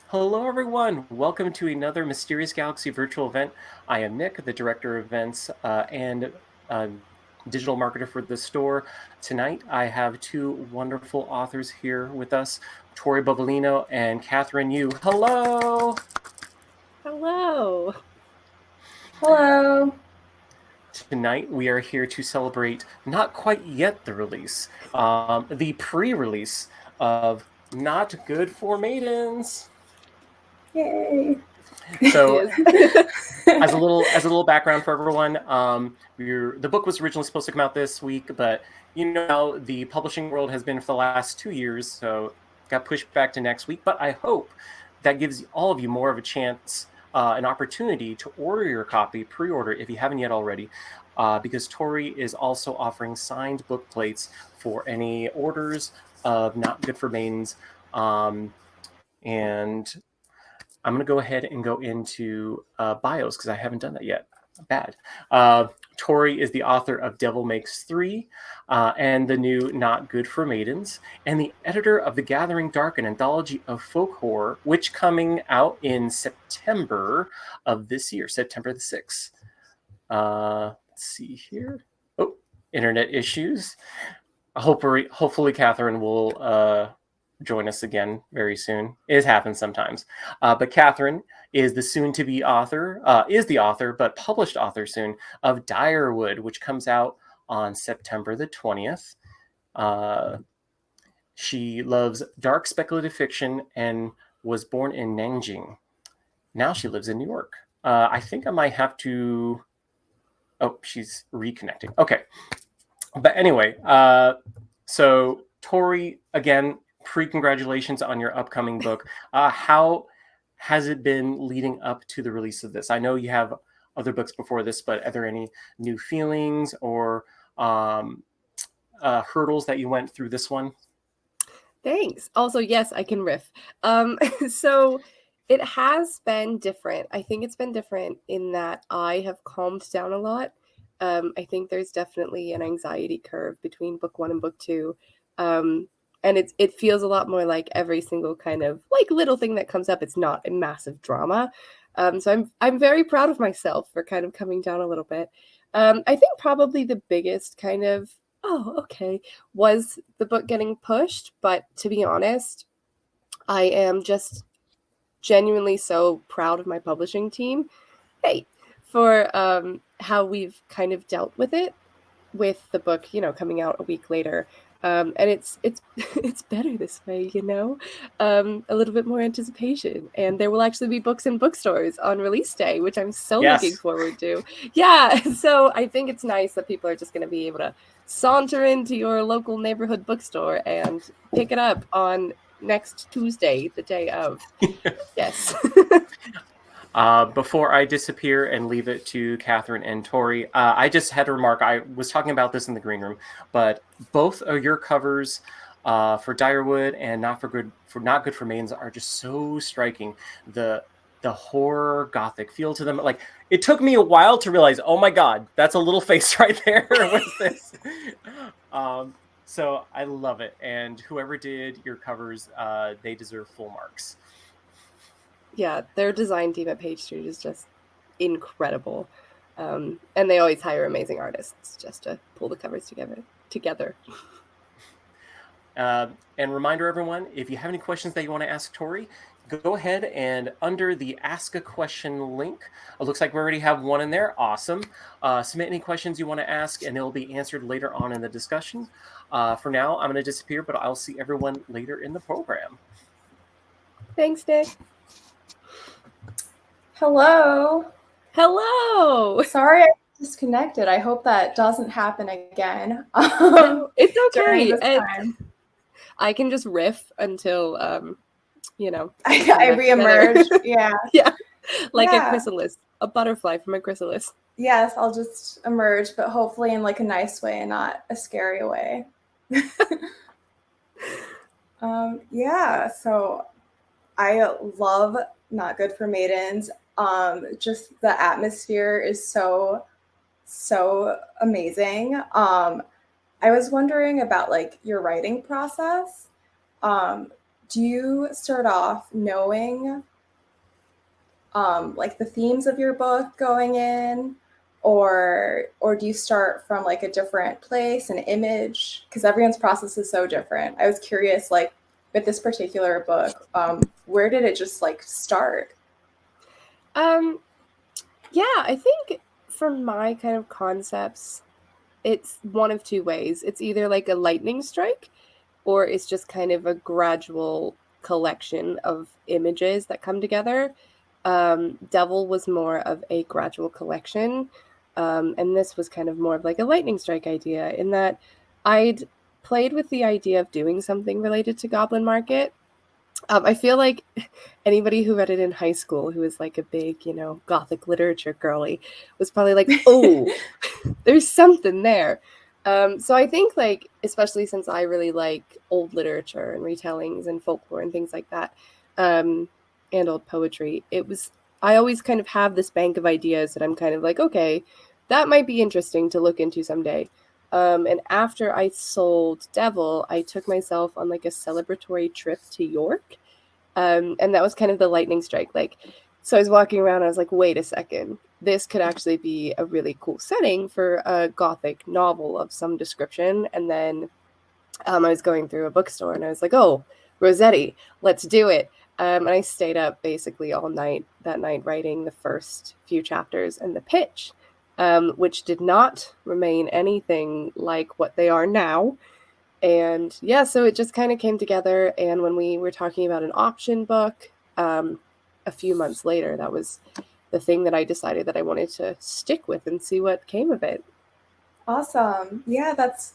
Hello, everyone. Welcome to another Mysterious Galaxy virtual event. I am Nick, the Director of Events and digital marketer for the store. Tonight, I have two wonderful authors here with us, Tori Bovalino and Catherine Yu. Hello! Hello. Hello. Tonight, we are here to celebrate not quite yet the release, the pre-release of Not Good for Maidens. Yay. So, Yes. as a little background for everyone, the book was originally supposed to come out this week, but you know how the publishing world has been for the last 2 years, so it got pushed back to next week. But I hope that gives all of you more of a chance, an opportunity to order your copy, pre-order if you haven't yet already, because Tori is also offering signed book plates for any orders of Not Good for Maidens, and I'm going to go ahead and go into bios because I haven't done that yet. Bad. Tori is the author of Devil Makes Three and the new Not Good for Maidens, and the editor of The Gathering Dark, an anthology of folk horror, which coming out in September of this year, September the 6th. Let's see here. Oh, internet issues. Hopefully Catherine will join us again very soon. It happens sometimes. But Catherine is the soon-to-be author, but published author soon, of Direwood, which comes out on September the 20th. She loves dark speculative fiction and was born in Nanjing. Now she lives in New York. I think I might have to... Oh, she's reconnecting. Okay. But anyway, so Tori, again, pre-congratulations on your upcoming book. How has it been leading up to the release of this? I know you have other books before this, but are there any new feelings or hurdles that you went through this one? Thanks. Also, yes, I can riff. So it has been different. I think it's been different in that I have calmed down a lot. I think there's definitely an anxiety curve between book one and book two. And it feels a lot more like every single kind of like little thing that comes up. It's not a massive drama. So I'm very proud of myself for kind of coming down a little bit. I think probably the biggest kind of was the book getting pushed, but to be honest, I am just genuinely so proud of my publishing team. Hey, for how we've kind of dealt with it, with the book, coming out a week later. And it's it's better this way, a little bit more anticipation, and there will actually be books in bookstores on release day, which I'm so looking forward to. Yeah, so I think it's nice that people are just going to be able to saunter into your local neighborhood bookstore and pick it up on next Tuesday, the day of. Yes. Before I disappear and leave it to Catherine and Tori, I just had to remark, I was talking about this in the green room, but both of your covers for Direwood and Not Good for Maidens are just so striking. The horror gothic feel to them. Like, it took me a while to realize, oh my God, that's a little face right there. What's this? So I love it. And whoever did your covers, they deserve full marks. Yeah, their design team at Page Street is just incredible. And they always hire amazing artists just to pull the covers together. And reminder, everyone, if you have any questions that you want to ask Tori, go ahead and under the Ask a Question link, it looks like we already have one in there. Awesome. Submit any questions you want to ask, and they'll be answered later on in the discussion. For now, I'm going to disappear, but I'll see everyone later in the program. Thanks, Nick. Hello. Hello. Sorry I disconnected. I hope that doesn't happen again. No, it's During okay. this time. I can just riff until I reemerge. Yeah. Yeah. Like a chrysalis, a butterfly from a chrysalis. Yes, I'll just emerge, but hopefully in like a nice way and not a scary way. Yeah, so I love Not Good for Maidens. Just the atmosphere is so amazing. I was wondering about like your writing process, do you start off knowing like the themes of your book going in, or do you start from like a different place, an image? Because everyone's process is so different. I was curious, like with this particular book, where did it just like start? Yeah, I think for my kind of concepts, it's one of two ways. It's either like a lightning strike, or it's just kind of a gradual collection of images that come together. Devil was more of a gradual collection, and this was kind of more of like a lightning strike idea, in that I'd played with the idea of doing something related to Goblin Market. I feel like anybody who read it in high school who was like a big, Gothic literature girly was probably like, oh, there's something there. So I think, like, especially since I really like old literature and retellings and folklore and things like that, and old poetry, I always kind of have this bank of ideas that I'm kind of like, okay, that might be interesting to look into someday. And after I sold Devil, I took myself on like a celebratory trip to York. And that was kind of the lightning strike. Like, so I was walking around and I was like, wait a second, this could actually be a really cool setting for a Gothic novel of some description. And then I was going through a bookstore and I was like, oh, Rossetti, let's do it. And I stayed up basically all night that night writing the first few chapters and the pitch, which did not remain anything like what they are now. And yeah, so it just kind of came together. And when we were talking about an option book, a few months later, that was the thing that I decided that I wanted to stick with and see what came of it. Awesome. Yeah, that's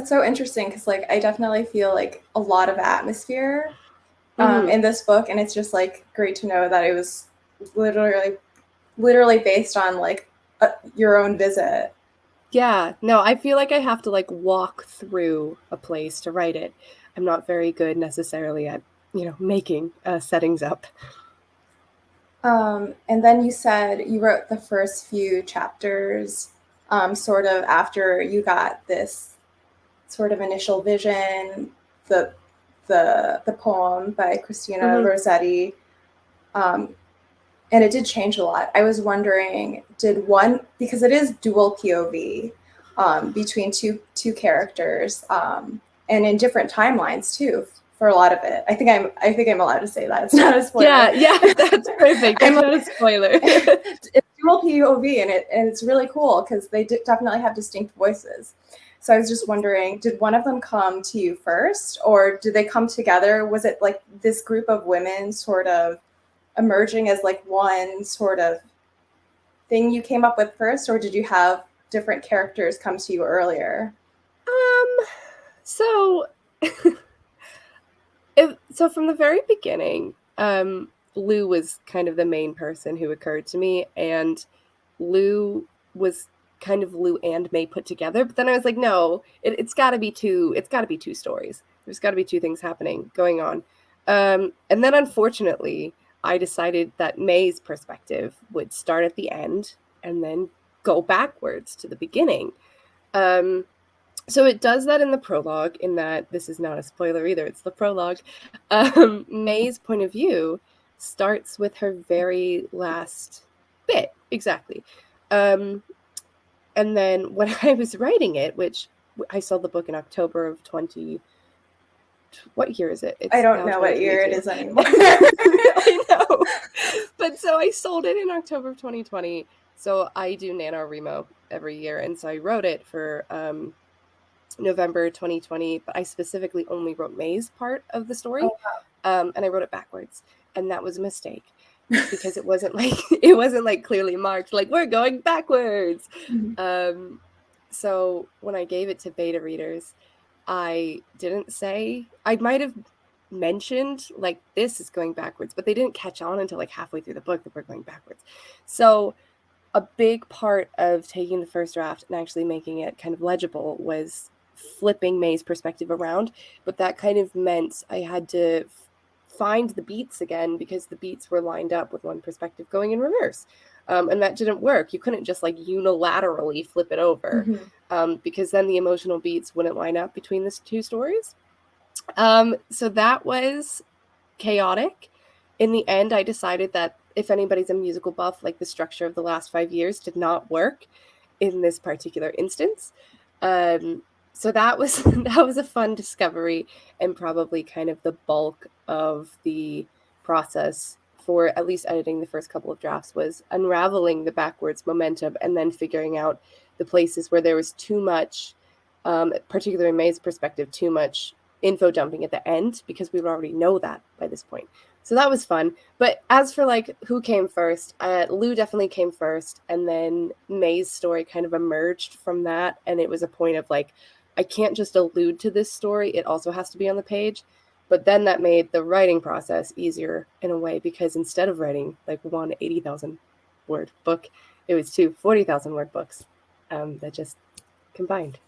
so interesting, because like I definitely feel like a lot of atmosphere in this book, and it's just like great to know that it was literally based on like your own visit. Yeah, no, I feel like I have to like walk through a place to write it. I'm not very good necessarily at, making settings up. And then you said you wrote the first few chapters sort of after you got this sort of initial vision, the poem by Christina Rossetti, and it did change a lot. I was wondering, because it is dual POV between two characters, and in different timelines too for a lot of it. I think I'm allowed to say that. It's not a spoiler. Yeah, that's perfect. That's not a spoiler. It's dual POV, and it's really cool because they definitely have distinct voices. So I was just wondering, did one of them come to you first, or did they come together? Was it like this group of women sort of emerging as like one sort of thing you came up with first, or did you have different characters come to you earlier? So so from the very beginning, Lou was kind of the main person who occurred to me, and Lou was kind of Lou and May put together. But then I was like, no, it's got to be two. It's got to be two stories. There's got to be two things going on. And then unfortunately, I decided that May's perspective would start at the end and then go backwards to the beginning. So it does that in the prologue, in that this is not a spoiler either, it's the prologue. May's point of view starts with her very last bit, exactly. And then when I was writing it, which I sold the book in October of what year is it? I don't know what year it is anymore. I know. But so I sold it in October of 2020. So I do NaNoWriMo every year. And so I wrote it for November 2020, but I specifically only wrote May's part of the story. Oh, wow. And I wrote it backwards. And that was a mistake because it wasn't like clearly marked, like we're going backwards. Mm-hmm. So when I gave it to beta readers, I didn't say, I might have mentioned like this is going backwards, but they didn't catch on until like halfway through the book that we're going backwards. So a big part of taking the first draft and actually making it kind of legible was flipping May's perspective around. But that kind of meant I had to find the beats again, because the beats were lined up with one perspective going in reverse. And that didn't work. You couldn't just like unilaterally flip it over, because then the emotional beats wouldn't line up between the two stories. So that was chaotic. In the end, I decided that if anybody's a musical buff, like the structure of the last 5 years did not work in this particular instance. So that was that was a fun discovery, and probably kind of the bulk of the process for at least editing the first couple of drafts was unraveling the backwards momentum and then figuring out the places where there was too much, particularly in May's perspective, too much info dumping at the end, because we would already know that by this point. So that was fun. But as for like who came first, Lou definitely came first, and then May's story kind of emerged from that, and it was a point of like, I can't just allude to this story, it also has to be on the page. But then that made the writing process easier in a way, because instead of writing like one 80,000 word book, it was two 40,000 word books that just combined.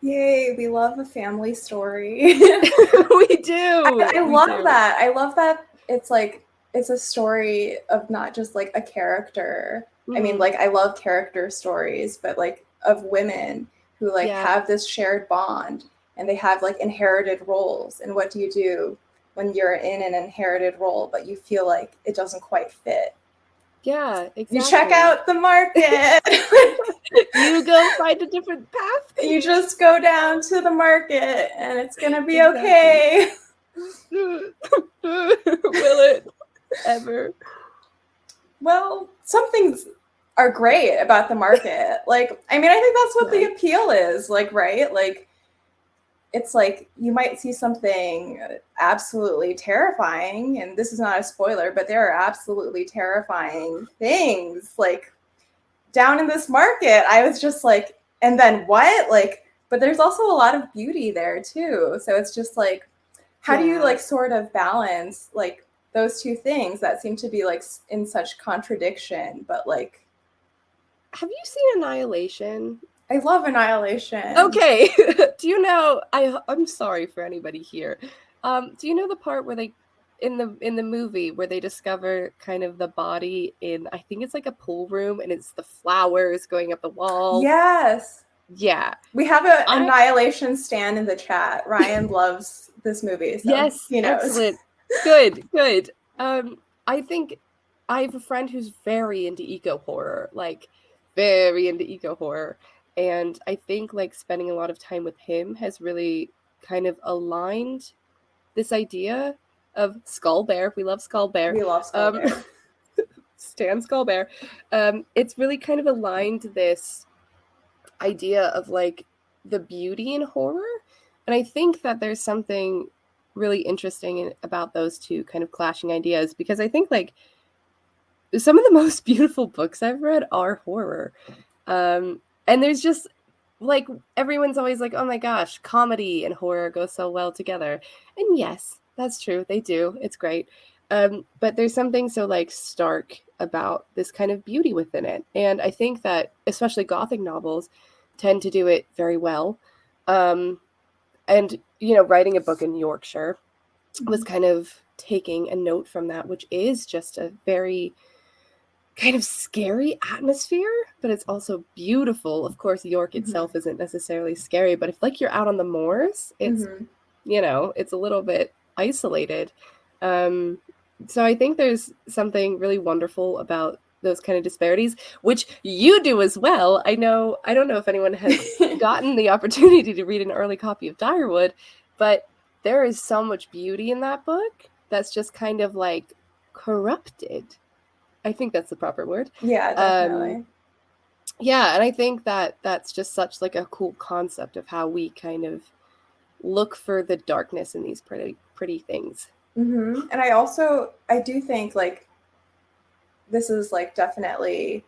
Yay, we love a family story. We do. I love that. I love that it's like, it's a story of not just like a character. I mean, like, I love character stories, but like of women who like have this shared bond, and they have like inherited roles. And what do you do when you're in an inherited role, but you feel like it doesn't quite fit? Yeah, exactly. You check out the market. You go find a different path. You just go down to the market and it's going to be okay. Will it ever? Well, some things are great about the market. Like, I mean, I think that's what the appeal is, like, right? Like, it's like you might see something absolutely terrifying, and this is not a spoiler, but there are absolutely terrifying things like down in this market. I was just like, and then what? Like, but there's also a lot of beauty there too. So it's just like, how do you like sort of balance like those two things that seem to be like in such contradiction, but like. Have you seen Annihilation? I love Annihilation. Okay. Do you know, I'm sorry for anybody here. Do you know the part where they, in the movie, where they discover kind of the body in, I think it's like a pool room, and it's the flowers going up the wall? Yes. Yeah. We have an Annihilation stan in the chat. Ryan loves this movie. So yes. He knows. Excellent. Good. I think I have a friend who's very into eco horror, like very into eco horror. And I think like spending a lot of time with him has really kind of aligned this idea of Skull Bear. We love Skull Bear. We love Skull Bear. Stan Skull Bear. It's really kind of aligned this idea of like the beauty in horror. And I think that there's something really interesting about those two kind of clashing ideas, because I think like some of the most beautiful books I've read are horror. And there's just like, everyone's always like, oh my gosh, comedy and horror go so well together. And yes, that's true. They do. It's great. But there's something so like stark about this kind of beauty within it. And I think that especially Gothic novels tend to do it very well. And, you know, writing a book in Yorkshire was kind of taking a note from that, which is just a very kind of scary atmosphere, but it's also beautiful. Of course, York itself isn't necessarily scary, but if like you're out on the moors, it's you know, it's a little bit isolated. So I think there's something really wonderful about those kind of disparities, which you do as well. I don't know if anyone has gotten the opportunity to read an early copy of Direwood, but there is so much beauty in that book that's just kind of like corrupted. I think that's the proper word. Yeah, definitely. Yeah, and I think that that's just such like a cool concept of how we kind of look for the darkness in these pretty things. And I do think like this is like definitely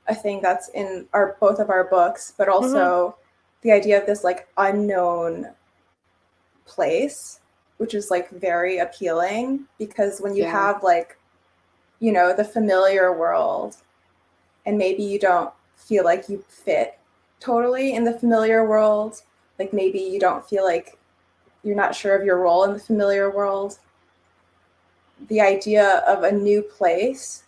a thing that's in both of our books, but also the idea of this like unknown place, which is like very appealing, because when you have like, you know, the familiar world, and maybe you don't feel like you fit totally in the familiar world, like maybe you don't feel like you're not sure of your role in the familiar world, the idea of a new place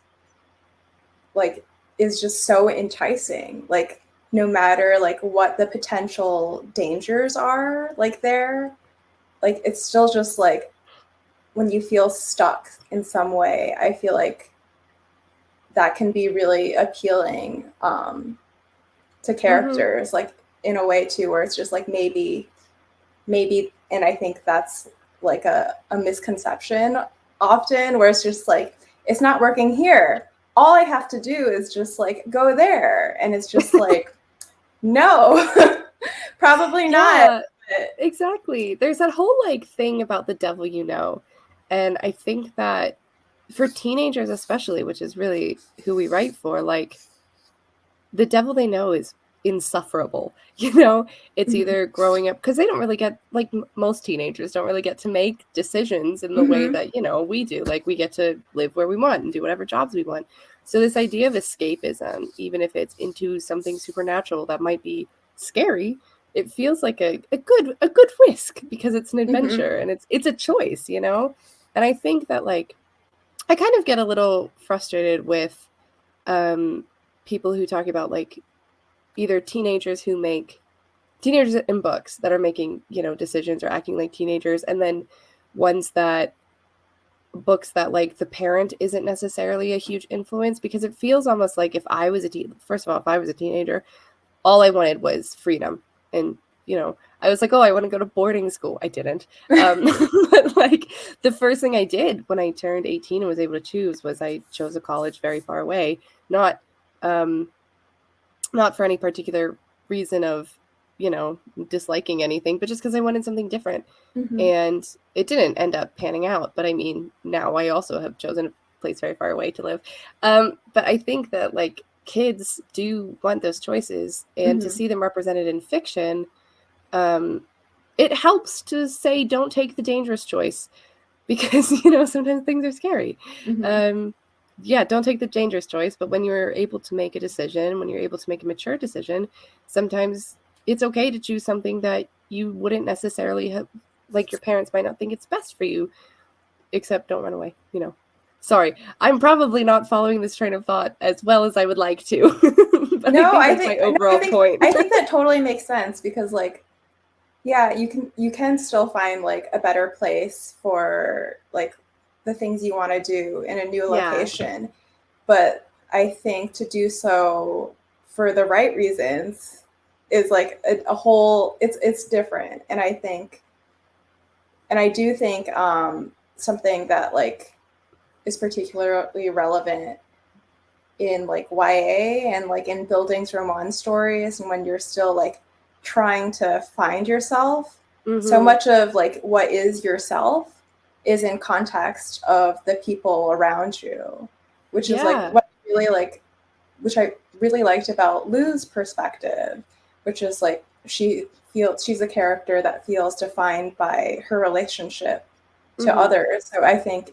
like is just so enticing. Like no matter like what the potential dangers are like there, like it's still just like when you feel stuck in some way, I feel like that can be really appealing to characters, like in a way too, where it's just like maybe, and I think that's like a misconception often, where it's just like, it's not working here. All I have to do is just like go there. And it's just like, no, probably not. Yeah, exactly. There's that whole like thing about the devil you know. And I think that for teenagers especially, which is really who we write for, like the devil they know is insufferable. You know, it's either growing up, because they don't really get, like most teenagers don't really get to make decisions in the way that, you know, we do. Like we get to live where we want and do whatever jobs we want. So this idea of escapism, even if it's into something supernatural that might be scary, it feels like a good risk, because it's an adventure and it's a choice, you know? And I think that like I kind of get a little frustrated with people who talk about like either teenagers in books that are making, you know, decisions or acting like teenagers, and then books that like the parent isn't necessarily a huge influence, because it feels almost like if I was a teenager, all I wanted was freedom. And, you know, I was like, oh, I want to go to boarding school. I didn't. But like the first thing I did when I turned 18 and was able to choose was I chose a college very far away, not for any particular reason of, you know, disliking anything, but just because I wanted something different. And it didn't end up panning out. But I mean, now I also have chosen a place very far away to live. But I think that like kids do want those choices, and to see them represented in fiction, it helps to say, don't take the dangerous choice, because, you know, sometimes things are scary. Yeah, don't take the dangerous choice. But when you're able to make a decision, when you're able to make a mature decision, sometimes it's okay to choose something that you wouldn't necessarily have, like your parents might not think it's best for you, except don't run away, you know. Sorry, I'm probably not following this train of thought as well as I would like to. But no, I think that's my overall point. I think that totally makes sense, because like, yeah, you can still find like a better place for like the things you want to do in a new location. But I think to do so for the right reasons is like a whole, it's different. And I do think something that like is particularly relevant in like YA and like in buildings romance stories, and when you're still like trying to find yourself, so much of like what is yourself is in context of the people around you, which is like what I really like, which I really liked about Lou's perspective, which is like she's a character that feels defined by her relationship to others. So I think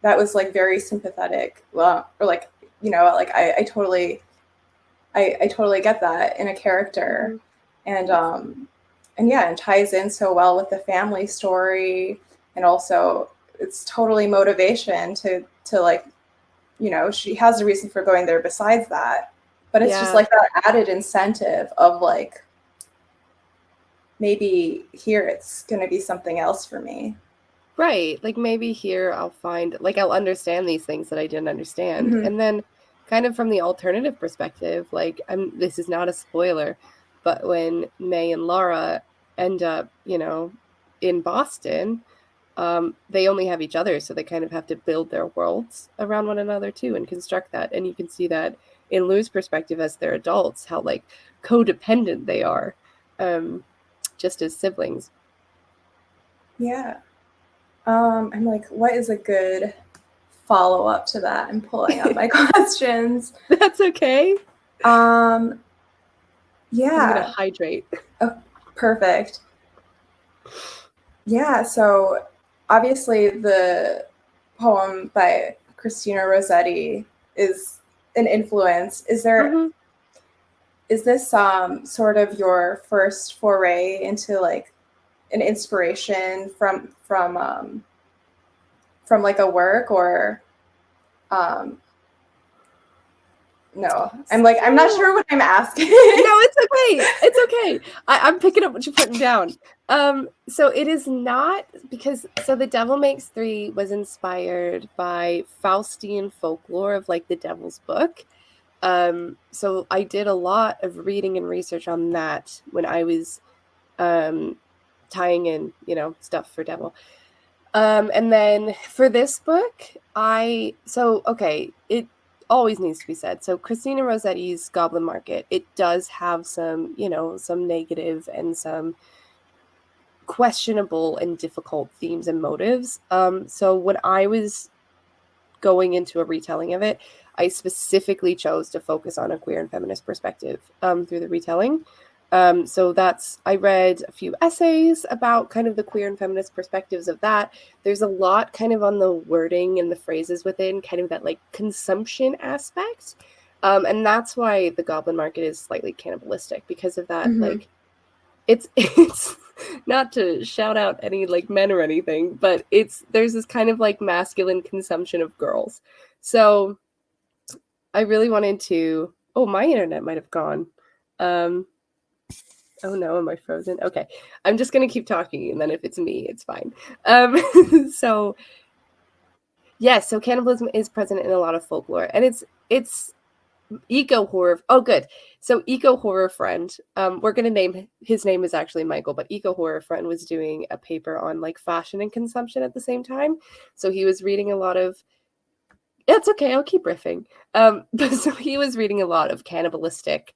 that was like very sympathetic, or like, you know, like I totally get that in a character. And yeah, and ties in so well with the family story. And also it's totally motivation to like, you know, she has a reason for going there besides that, but it's just like that added incentive of like, maybe here it's going to be something else for me. Right. Like maybe here I'll find, like I'll understand these things that I didn't understand. And then kind of from the alternative perspective, like this is not a spoiler, but when May and Laura end up, you know, in Boston, they only have each other. So they kind of have to build their worlds around one another too, and construct that. And you can see that in Lou's perspective as they're adults, how like codependent they are, just as siblings. Yeah. I'm like, what is a good follow-up to that? I'm pulling up my questions. That's okay. Yeah. I'm gonna hydrate. Oh, perfect. Yeah, so obviously the poem by Christina Rossetti is an influence. Is this sort of your first foray into like an inspiration from like a work, or No, I'm like, I'm not sure what I'm asking. No, it's okay. It's okay. I'm picking up what you're putting down. So it is not because The Devil Makes Three was inspired by Faustian folklore of like the Devil's Book. So I did a lot of reading and research on that when I was tying in, stuff for Devil. And then for this book, it always needs to be said. So Christina Rossetti's Goblin Market, it does have some, some negative and some questionable and difficult themes and motives. So when I was going into a retelling of it, I specifically chose to focus on a queer and feminist perspective through the retelling. I read a few essays about kind of the queer and feminist perspectives of that. There's a lot kind of on the wording and the phrases within kind of that like consumption aspect. And that's why the Goblin Market is slightly cannibalistic because of that. Like it's not to shout out any like men or anything, but there's this kind of like masculine consumption of girls. So I really wanted to, my internet might have gone. Oh no, am I frozen? Okay. I'm just going to keep talking, and then if it's me, it's fine. So cannibalism is present in a lot of folklore, and it's eco-horror. Oh, good. So eco-horror friend, we're going to name, his name is actually Michael, but eco-horror friend was doing a paper on like fashion and consumption at the same time. So he was reading a lot of, it's okay, I'll keep riffing. But so he was reading a lot of cannibalistic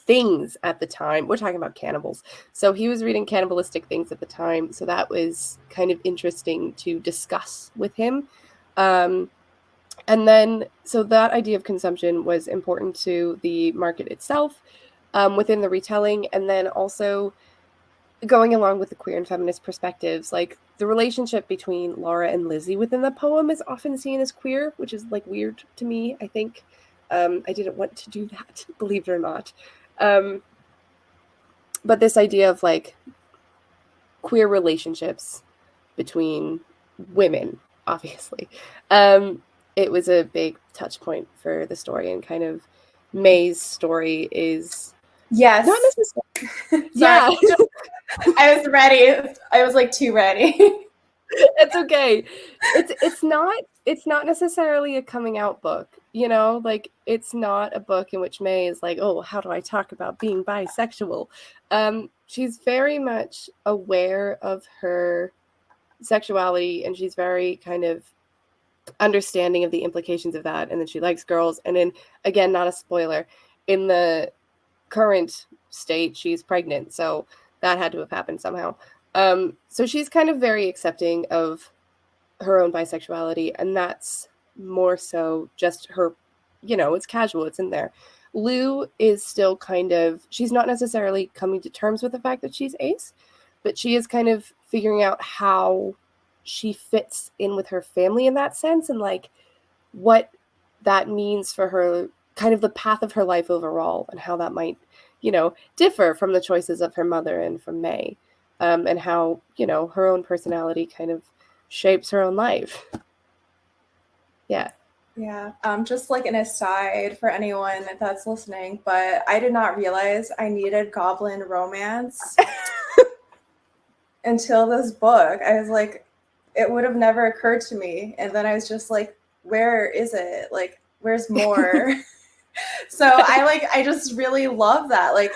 things at the time. We're talking about cannibals. So he was reading cannibalistic things at the time. So that was kind of interesting to discuss with him. And then, so that idea of consumption was important to the market itself within the retelling. And then also going along with the queer and feminist perspectives, like the relationship between Laura and Lizzie within the poem is often seen as queer, which is like weird to me, I think. I didn't want to do that, believe it or not. But this idea of like queer relationships between women, obviously, it was a big touch point for the story, and kind of May's story is not necessarily. Yeah, I was ready. I was like too ready. It's okay. It's not necessarily a coming out book, like it's not a book in which May is like, oh, how do I talk about being bisexual? She's very much aware of her sexuality, and she's very kind of understanding of the implications of that, and then she likes girls. And then again, not a spoiler, in the current state she's pregnant, so that had to have happened somehow. So she's kind of very accepting of her own bisexuality, and that's more so just her, it's casual, it's in there. Lou is still kind of, she's not necessarily coming to terms with the fact that she's ace, but she is kind of figuring out how she fits in with her family in that sense, and like what that means for her, kind of the path of her life overall, and how that might, differ from the choices of her mother and from May. And how, her own personality kind of shapes her own life. Yeah. Yeah. Just like an aside for anyone that's listening, but I did not realize I needed goblin romance until this book. I was like, it would have never occurred to me. And then I was just like, where is it? Like, where's more? So I just really love that. Like,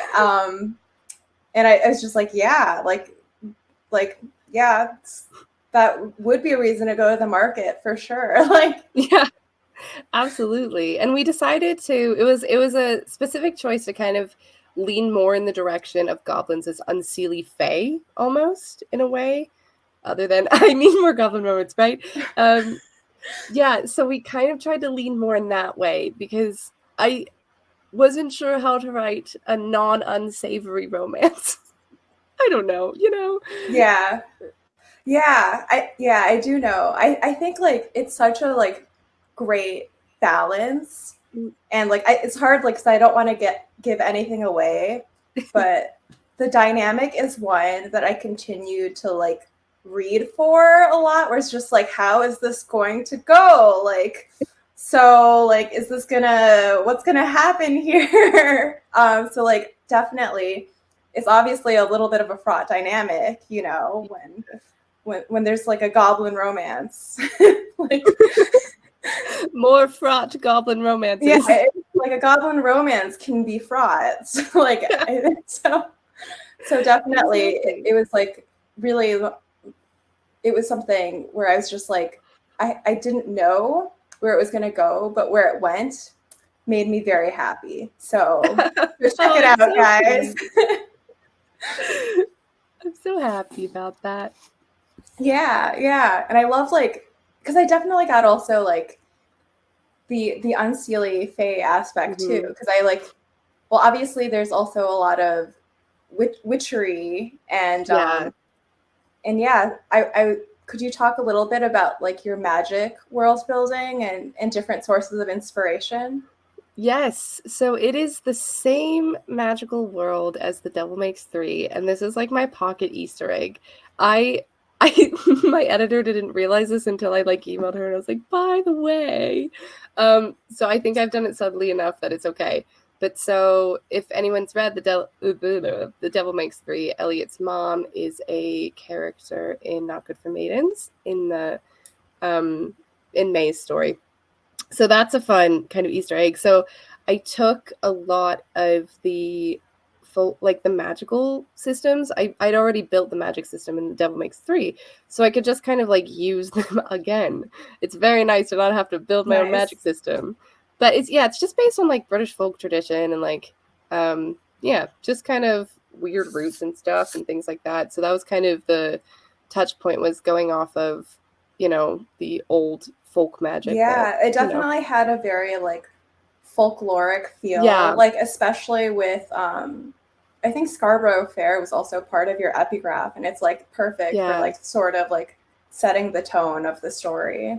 and I was just like, yeah, yeah, that would be a reason to go to the market for sure. Like, yeah, absolutely. And we decided it was a specific choice to kind of lean more in the direction of goblins as unseelie fae, almost, in a way, other than I need more goblin moments, right? Yeah, so we kind of tried to lean more in that way, because I wasn't sure how to write a non-unsavory romance. I don't know, Yeah. I do know. I think like it's such a like great balance, and like it's hard, like, because I don't want to give anything away, but the dynamic is one that I continue to like read for a lot, where it's just like, how is this going to go? Like, so like, is this what's gonna happen here? So like, definitely, it's obviously a little bit of a fraught dynamic, you know, when there's like a goblin romance. Like, more fraught goblin romances. yeah, like a goblin romance can be fraught. Like, so definitely, Exactly. it was like really, it was something where I was just like, I didn't know where it was going to go, but where it went made me very happy. So just check it out, so guys. I'm so happy about that. Yeah. And I love, like, because I definitely got also like the unseelie fae aspect too. Because I like, well, obviously there's also a lot of witchery and I could you talk a little bit about like your magic world building and different sources of inspiration? Yes, so it is the same magical world as The Devil Makes Three, and this is like my pocket Easter egg. I my editor didn't realize this until I like emailed her and I was like, by the way. So I think I've done it subtly enough that it's okay. But so if anyone's read The Devil Makes Three, Elliot's mom is a character in Not Good for Maidens in the in May's story. So that's a fun kind of Easter egg. So I took a lot of the like the magical systems. I'd already built the magic system in The Devil Makes Three, so I could just kind of like use them again. It's very nice to not have to build my own magic system. But it's just based on like British folk tradition and like just kind of weird roots and stuff and things like that. So that was kind of the touch point, was going off of, you know, the old folk magic. Yeah, it definitely had a very like folkloric feel. Yeah. Like especially with I think Scarborough Fair was also part of your epigraph, and it's like perfect for like sort of like setting the tone of the story.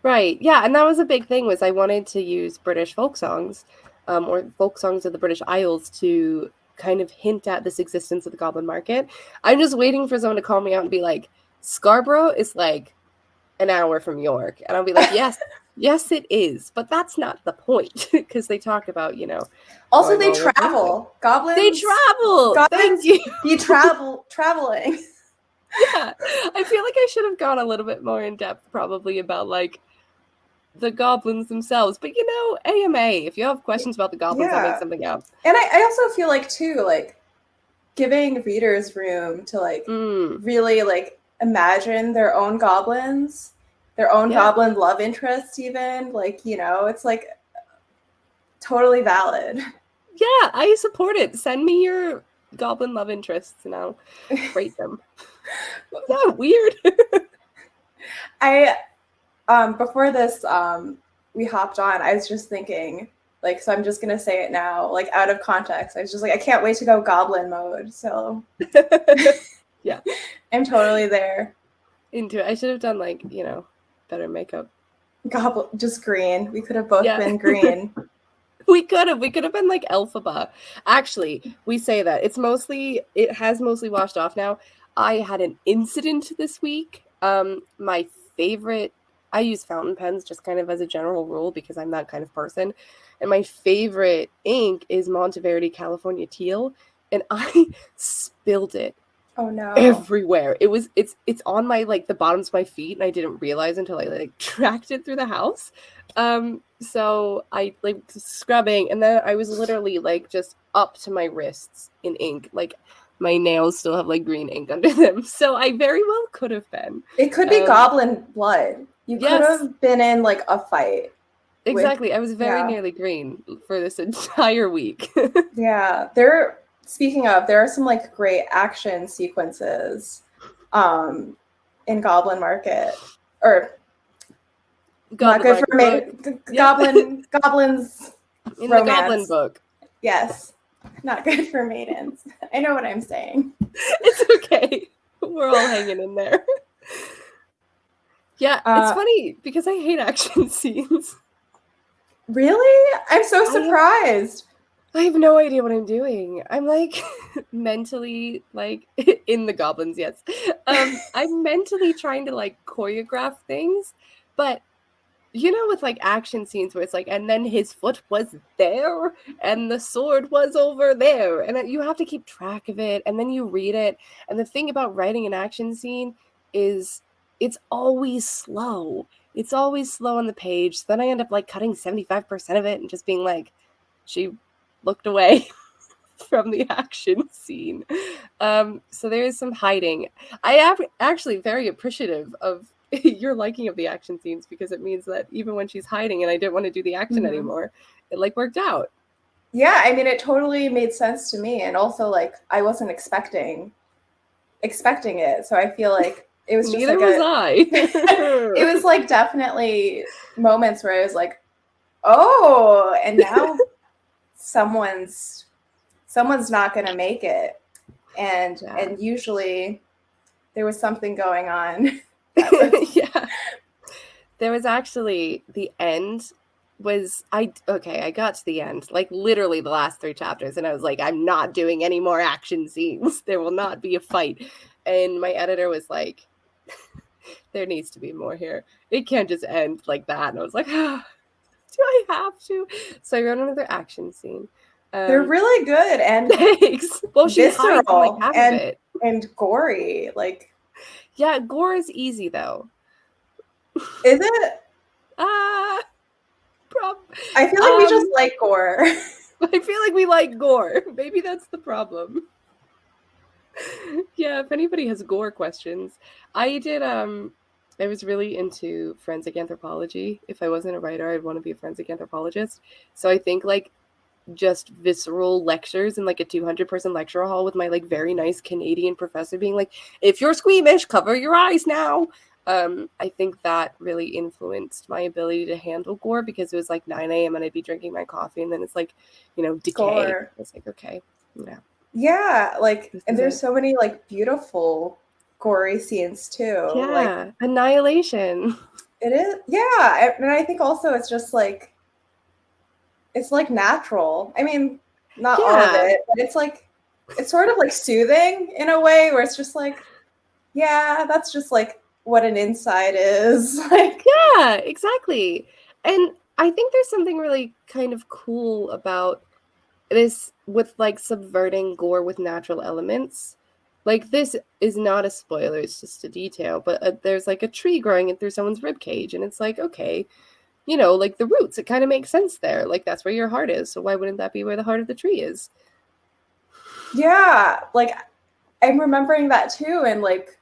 Right. Yeah, and that was a big thing, was I wanted to use British folk songs, or folk songs of the British Isles, to kind of hint at this existence of the goblin market. I'm just waiting for someone to call me out and be like, Scarborough is like an hour from York, and I'll be like, yes it is, but that's not the point, because they talk about, you know, also they travel. Goblins, they travel. Goblins, thank you. You traveling. Yeah, I feel like I should have gone a little bit more in depth probably about like the goblins themselves, but you know, AMA, if you have questions about the goblins, I'll make something up. And I also feel like too, like giving readers room to like really like imagine their own goblins, their own goblin love interests, even, like, you know, it's like totally valid. Yeah, I support it. Send me your goblin love interests and I'll rate them. Is that weird? Before this we hopped on, I was just thinking, like, so I'm just gonna say it now, like out of context. I was just like, I can't wait to go goblin mode. So yeah, I'm totally there. Into it. I should have done like, you know, better makeup. Goblin, just green. We could have both been green. We could have been like Elphaba. Actually, we say that. It has mostly washed off now. I had an incident this week. My favorite, I use fountain pens just kind of as a general rule because I'm that kind of person. And my favorite ink is Monteverdi California Teal. And I spilled it. Oh no. Everywhere. It's on my, like, the bottoms of my feet, and I didn't realize until I like tracked it through the house. So I like scrubbing, and then I was literally like just up to my wrists in ink. Like my nails still have like green ink under them. So I very well could have been. It could be goblin blood. You could have been in like a fight. Exactly. I was very nearly green for this entire week. Yeah. Speaking of, there are some like great action sequences in Goblin Market, or Not Good for Maidens. Goblins in romance. The Goblin book. Yes. Not Good for Maidens. I know what I'm saying. It's okay. We're all hanging in there. Yeah, it's funny because I hate action scenes. Really? I'm so surprised. I have no idea what I'm doing. I'm like mentally like in the goblins, yes. I'm mentally trying to like choreograph things, but you know, with like action scenes where it's like, and then his foot was there and the sword was over there, and you have to keep track of it, and then you read it. And the thing about writing an action scene is it's always slow. It's always slow on the page. So then I end up like cutting 75% of it and just being like, she looked away from the action scene. So there is some hiding. I am actually very appreciative of your liking of the action scenes, because it means that even when she's hiding and I didn't want to do the action anymore, it like worked out. Yeah, I mean, it totally made sense to me, and also like I wasn't expecting it, so I feel like it was just Neither like was I. it was like definitely moments where I was like, oh, and now someone's not gonna make it, and usually there was something going on. Yeah, there was actually the end was I got to the end, like literally the last 3 chapters, and I was like, I'm not doing any more action scenes. There will not be a fight. And my editor was like, there needs to be more here. It can't just end like that. And I was like, do I have to? So I wrote another action scene. They're really good and thanks. Well, she hides like half of it. And gory. Like, yeah, gore is easy though. Is it? I feel like we just like gore. I feel like we like gore. Maybe that's the problem. Yeah, if anybody has gore questions. I was really into forensic anthropology. If I wasn't a writer, I'd want to be a forensic anthropologist. So I think like just visceral lectures in like a 200-person lecture hall with my like very nice Canadian professor being like, if you're squeamish, cover your eyes now. I think that really influenced my ability to handle gore, because it was like 9 a.m. and I'd be drinking my coffee and then it's like, you know, decay. Gore. It's like, okay, yeah. Yeah, like, and there's so many like beautiful gory scenes too. Yeah, like annihilation. It is, yeah, and I think also it's just like, it's like natural. I mean, not all of it, but it's like, it's sort of like soothing in a way where it's just like, yeah, that's just like what an inside is. Like, yeah, exactly. And I think there's something really kind of cool about this with like subverting gore with natural elements. Like, this is not a spoiler, it's just a detail, but there's like a tree growing in through someone's rib cage, and it's like, okay, you know, like the roots, it kind of makes sense there. Like, that's where your heart is, so why wouldn't that be where the heart of the tree is? Yeah, like I'm remembering that too, and like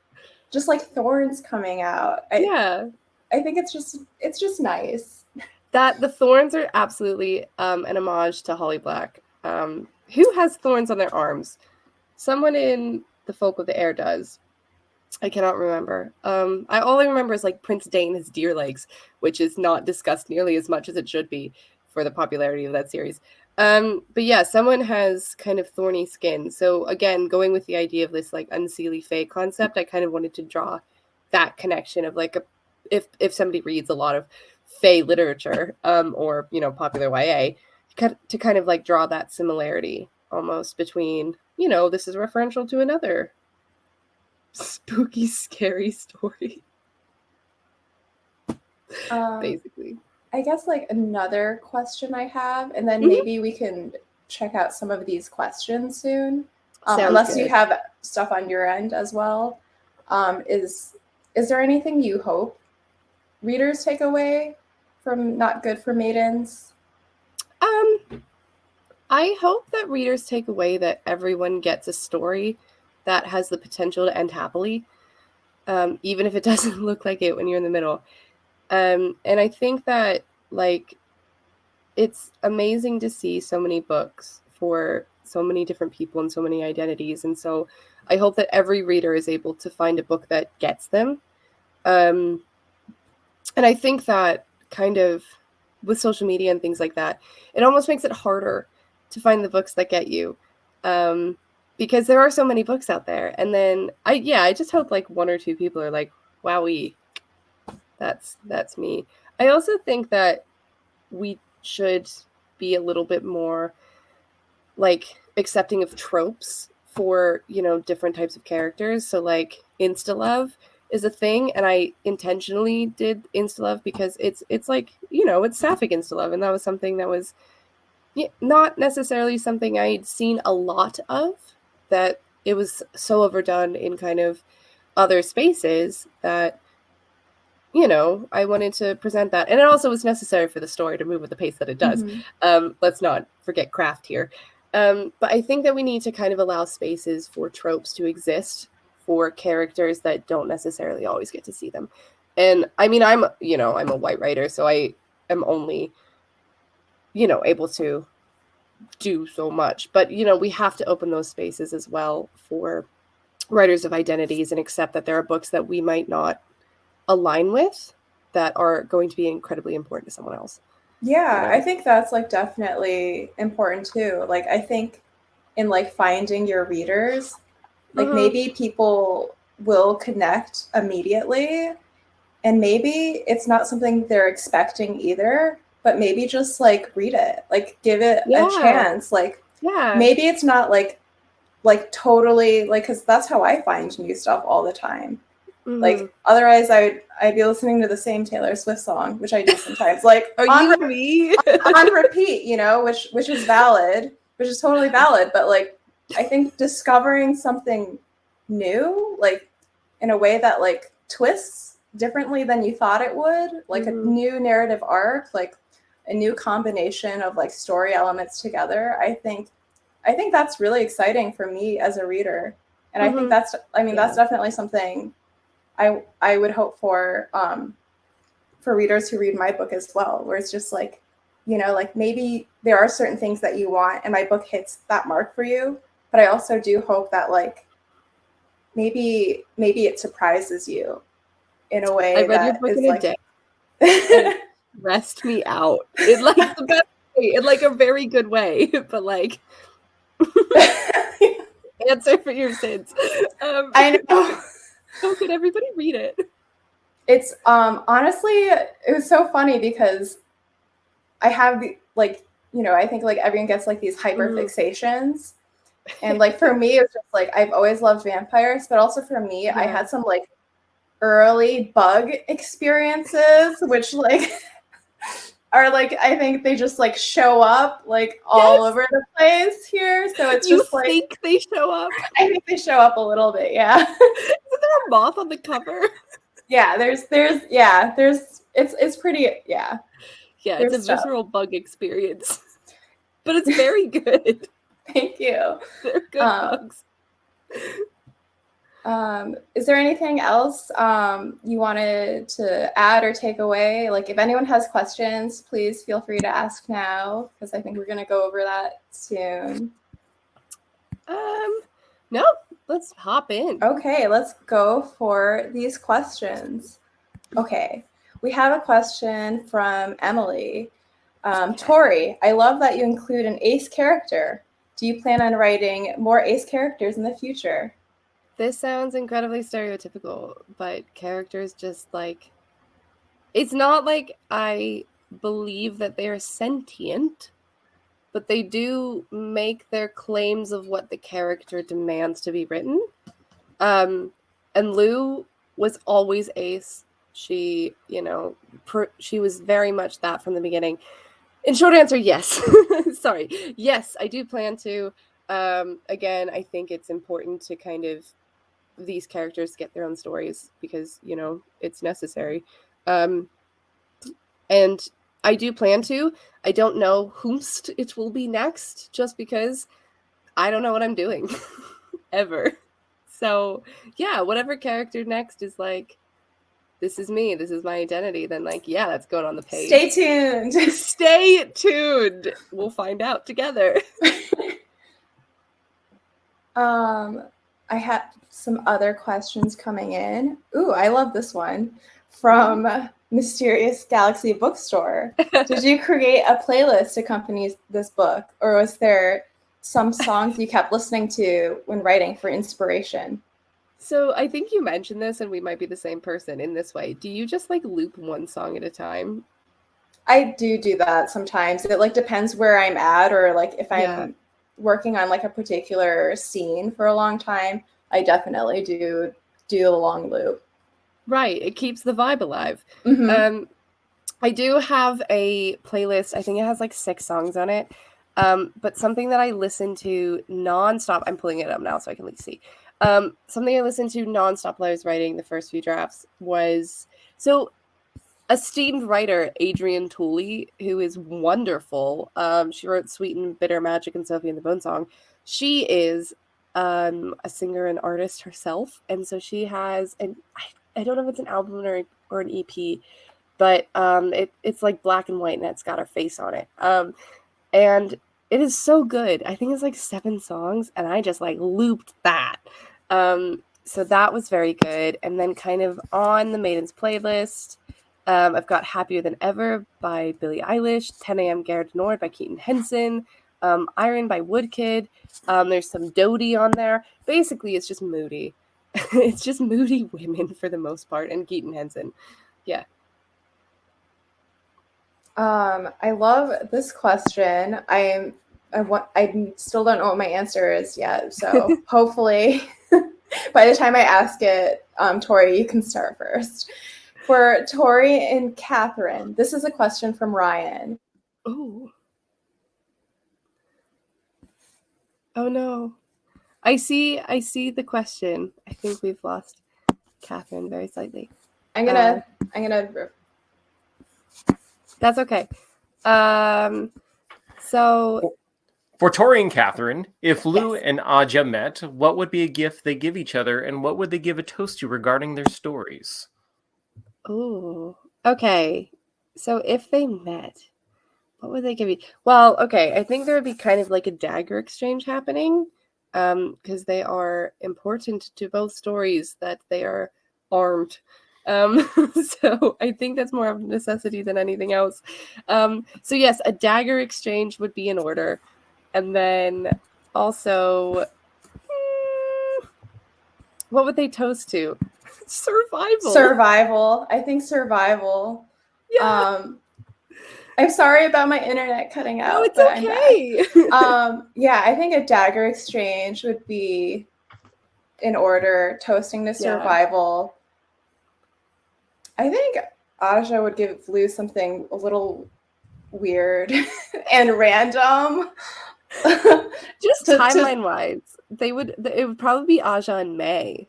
just like thorns coming out. I think it's just nice. That the thorns are absolutely an homage to Holly Black. Who has thorns on their arms? Someone in The Folk of the Air does. I cannot remember. All I remember is like Prince Dane has deer legs, which is not discussed nearly as much as it should be for the popularity of that series. But yeah, someone has kind of thorny skin. So again, going with the idea of this like unseelie fae concept, I kind of wanted to draw that connection of like if somebody reads a lot of fae literature, or, you know, popular YA, to kind of like draw that similarity almost between, you know, this is referential to another spooky, scary story. Basically. I guess like another question I have, and then maybe we can check out some of these questions soon, unless you have stuff on your end as well. Is there anything you hope readers take away from Not Good for Maidens? I hope that readers take away that everyone gets a story that has the potential to end happily, even if it doesn't look like it when you're in the middle. And I think that, like, it's amazing to see so many books for so many different people and so many identities. And so I hope that every reader is able to find a book that gets them. And I think that kind of with social media and things like that, it almost makes it harder to find the books that get you. Because there are so many books out there. And then I just hope like 1 or 2 people are like, wowee, that's me. I also think that we should be a little bit more like accepting of tropes for, you know, different types of characters. So like insta love is a thing, and I intentionally did insta-love because it's like, you know, it's sapphic insta-love, and that was something that was not necessarily something I'd seen a lot of, that it was so overdone in kind of other spaces that, you know, I wanted to present that. And it also was necessary for the story to move at the pace that it does. Let's not forget craft here. But I think that we need to kind of allow spaces for tropes to exist for characters that don't necessarily always get to see them. And I mean, I'm a white writer, so I am only, you know, able to do so much. But, you know, we have to open those spaces as well for writers of identities and accept that there are books that we might not align with that are going to be incredibly important to someone else. Yeah, you know? I think that's like definitely important too. Like, I think in like finding your readers, like maybe people will connect immediately, and maybe it's not something they're expecting either, but maybe just like read it, like give it a chance. Like, maybe it's not like totally like, because that's how I find new stuff all the time. Like, otherwise I'd be listening to the same Taylor Swift song, which I do sometimes, like on repeat, you know, which is valid, which is totally valid. But like, I think discovering something new, like in a way that like twists differently than you thought it would, like a new narrative arc, like a new combination of like story elements together, I think that's really exciting for me as a reader. And I think that's definitely something I would hope for readers who read my book as well, where it's just like, you know, like maybe there are certain things that you want and my book hits that mark for you, but I also do hope that like maybe it surprises you in a way. I read your book in a day. It stressed me out. It like the best way, in like a very good way, but like answer for your sins. I know. How could everybody read it? It's honestly, it was so funny because I have like, you know, I think like everyone gets like these hyper fixations, and like for me it's just like I've always loved vampires, but also for me I had some like early bug experiences, which like are like, I think they just like show up like all over the place here. So it's just like, think they show up? I think they show up a little bit, yeah. Isn't there a moth on the cover? Yeah, it's pretty, yeah. Yeah, it's a visceral bug experience. But it's very good. Thank you. They're good bugs. Is there anything else you wanted to add or take away? Like, if anyone has questions, please feel free to ask now, because I think we're going to go over that soon. No, let's hop in. Okay, let's go for these questions. Okay, we have a question from Emily. Tori, I love that you include an ace character. Do you plan on writing more ace characters in the future? This sounds incredibly stereotypical, but characters just like, it's not like I believe that they are sentient, but they do make their claims of what the character demands to be written. And Lou was always ace. She, you know, she was very much that from the beginning. In short answer, yes. Sorry. Yes, I do plan to. Again, I think it's important to kind of these characters get their own stories because, you know, it's necessary. And I do plan to. I don't know whomst it will be next, just because I don't know what I'm doing ever. So yeah, whatever character next is like, this is me, this is my identity, then like, yeah, that's going on the page. Stay tuned. Stay tuned. We'll find out together. I had some other questions coming in. Ooh, I love this one from Mysterious Galaxy Bookstore. Did you create a playlist to accompany this book, or was there some songs you kept listening to when writing for inspiration? So I think you mentioned this, and we might be the same person in this way. Do you just like loop one song at a time? I do that sometimes. It like depends where I'm at, or like if I'm working on like a particular scene for a long time, I definitely do a long loop. Right. It keeps the vibe alive. Mhm. I do have a playlist. I think it has like 6 songs on it. But something that I listen to nonstop. I'm pulling it up now so I can at least see. Something I listened to nonstop while I was writing the first few drafts was esteemed writer Adrienne Tooley, who is wonderful. She wrote Sweet and Bitter Magic and Sophie and the Bone Song. She is a singer and artist herself, and so she has I don't know if it's an album or an EP, but it's like black and white and it's got her face on it. And it is so good. I think it's like 7 songs, and I just like looped that. So that was very good. And then kind of on the Maidens playlist, I've got Happier Than Ever by Billie Eilish, 10 a.m. Gare du Nord by Keaton Henson, Iron by Woodkid. There's some Dodie on there. Basically, it's just moody. It's just moody women for the most part, and Keaton Henson. Yeah. I love this question. I still don't know what my answer is yet. So hopefully by the time I ask it, Tori, you can start first. For Tori and Catherine, this is a question from Ryan. Oh. Oh no. I see the question. I think we've lost Catherine very slightly. I'm gonna That's okay. So for Tori and Catherine, if Lou Yes. and Aja met, what would be a gift they give each other, and what would they give a toast to regarding their stories? oh, okay. So if they met, what would they give you? Well, okay, I think there would be kind of like a dagger exchange happening, because they are important to both stories that they are armed. So I think that's more of a necessity than anything else. So yes, a dagger exchange would be in order. And then also, what would they toast to? Survival. I think survival. Yeah. I'm sorry about my internet cutting out. No, it's but okay. I'm back. Yeah, I think a dagger exchange would be in order, toasting to survival. I think Aja would give Lou something a little weird and random. Just timeline-wise, it would probably be Aja and May.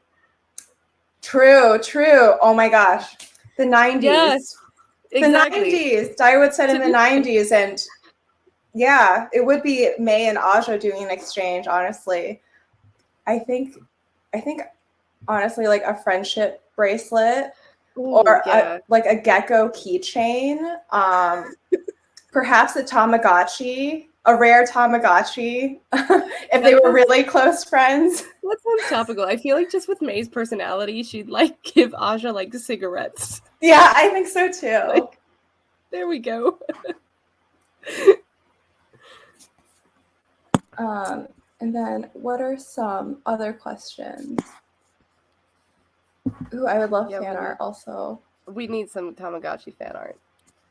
True. Oh my gosh. The 90s. Yes, exactly. The 90s. Daiwood said in the 90s, and yeah, it would be May and Aja doing an exchange, honestly. I think honestly, like a friendship bracelet. Ooh, or yeah. like a gecko keychain, perhaps a Tamagotchi, a rare Tamagotchi, if they were really close friends. That sounds topical. I feel like just with May's personality, she'd like give Aja like cigarettes. Yeah, I think so too. Like, there we go. And then what are some other questions? Ooh, I would love fan art also. We need some Tamagotchi fan art.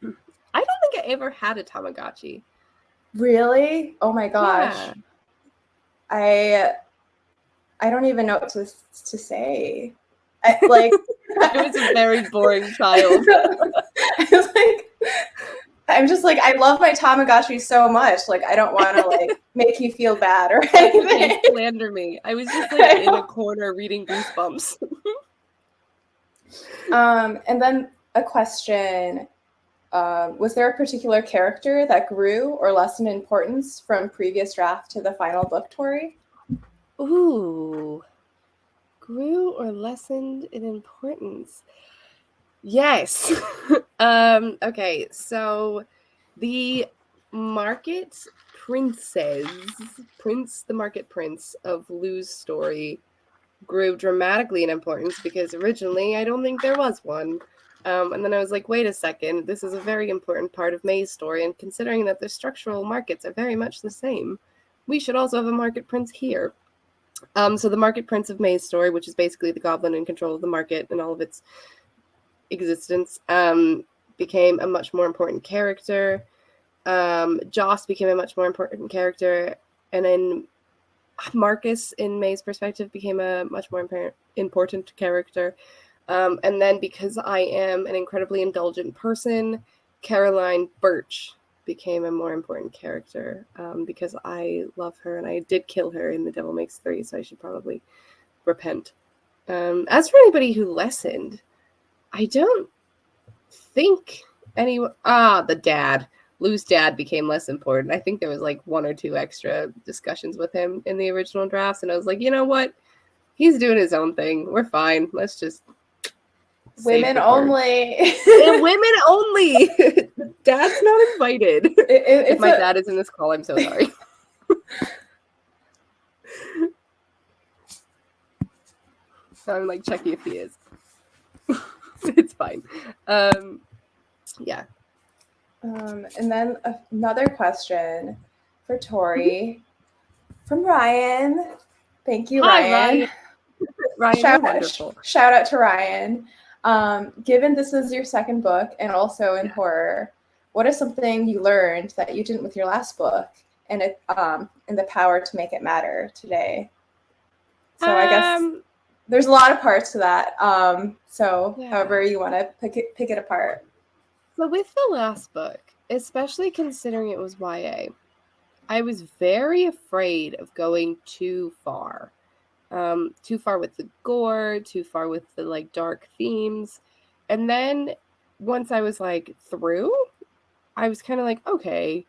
I don't think I ever had a Tamagotchi. Really? Oh my gosh. Yeah. I don't even know what to say. I was a very boring child. I'm just like, I love my Tamagotchi so much. Like, I don't want to like make you feel bad or anything. Slander me. I was just like in a corner reading Goosebumps. And then a question, was there a particular character that grew or lessened in importance from previous draft to the final book, Tori? Ooh, grew or lessened in importance? Yes. Okay, so the market the market prince of Lou's story grew dramatically in importance because originally I don't think there was one. And then I was like, wait a second, this is a very important part of May's story, and considering that the structural markets are very much the same, we should also have a market prince here. So the market prince of May's story, which is basically the goblin in control of the market and all of its existence, became a much more important character. Joss became a much more important character, and then Marcus, in May's perspective, became a much more important character. And then because I am an incredibly indulgent person, Caroline Birch became a more important character because I love her and I did kill her in The Devil Makes Three, so I should probably repent. As for anybody who lessened, I don't think anyone... the dad. Lou's dad became less important. I think there was like 1 or 2 extra discussions with him in the original drafts, and I was like, you know what? He's doing his own thing. We're fine. Let's just... Women only. And women only. Dad's not invited. If my dad is in this call, I'm so sorry. I'm like checking if he is. It's fine. Yeah. And then another question for Tori from Ryan. Thank you, Ryan. Ryan, wonderful. Shout out to Ryan. Given this is your second book and also in horror, what is something you learned that you didn't with your last book and the power to make it matter today? So I guess there's a lot of parts to that. However you want to pick it apart. So with the last book, especially considering it was YA, I was very afraid of going too far. Too far with the gore, too far with the like dark themes. And then once I was like through, I was kind of like, okay,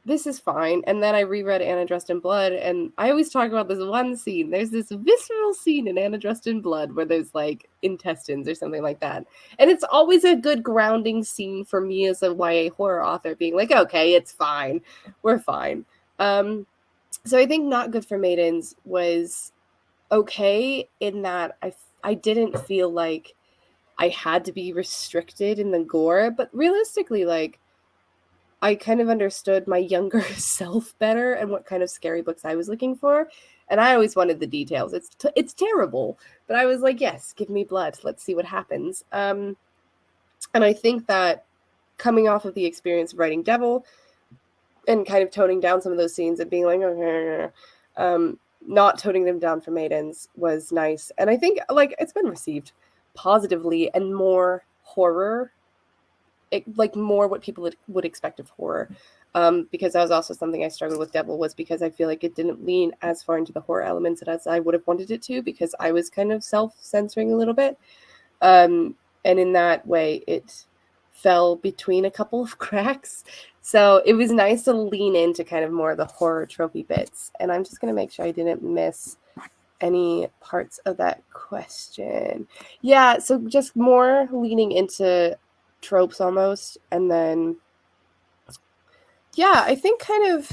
this is fine. And then I reread Anna Dressed in Blood, and I always talk about this one scene. There's this visceral scene in Anna Dressed in Blood where there's like intestines or something like that. And it's always a good grounding scene for me as a YA horror author, being like, okay, it's fine. We're fine. So I think Not Good for Maidens was okay in that I didn't feel like I had to be restricted in the gore, but realistically, like, I kind of understood my younger self better and what kind of scary books I was looking for, and I always wanted the details. It's terrible, but I was like, yes, give me blood. Let's see what happens. And I think that coming off of the experience of writing Devil, and kind of toning down some of those scenes and being like, not toning them down for Maidens was nice. And I think like it's been received positively and more horror, like more what people would expect of horror. Because that was also something I struggled with Devil, was because I feel like it didn't lean as far into the horror elements as I would have wanted it to, because I was kind of self-censoring a little bit. And in that way, it fell between a couple of cracks. So it was nice to lean into kind of more of the horror tropey bits. And I'm just going to make sure I didn't miss any parts of that question. Yeah, so just more leaning into tropes almost. And then, yeah, I think kind of